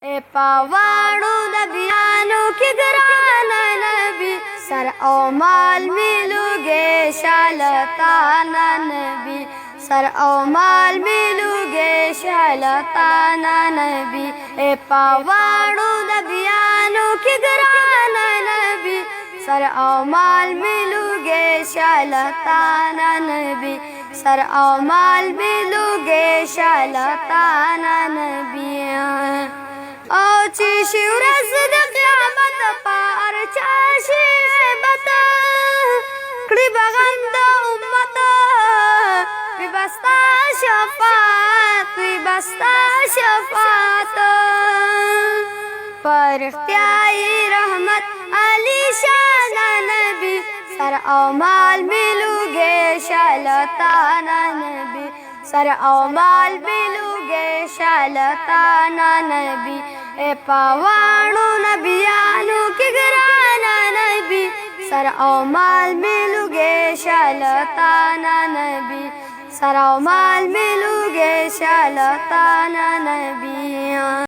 ए पावाणु नबियानु की गराना नबी सर ओ माल मिलूगे शालताना नबी सर ओ माल मिलूगे शालताना नबी ए पावाणु नबियानु की गराना नबी सर ओ माल मिलूगे शालताना नबी सर ओ माल मिलूगे शालताना नबी औची शिवरस क़यामत पार चाशी बता कड़ी बगंद उम्मत विबस्ता शफात पर इख्तियारी रहमत अली शान नबी सर ओ माल मिलूगे शालताना नबी सर ओ माल मिलूगे शालताना नबी ए पावाणु नबियानु की गराना नबी सर ओ माल मिलूगे शालताना नबी सर ओ माल मिलूगे शालताना नबी।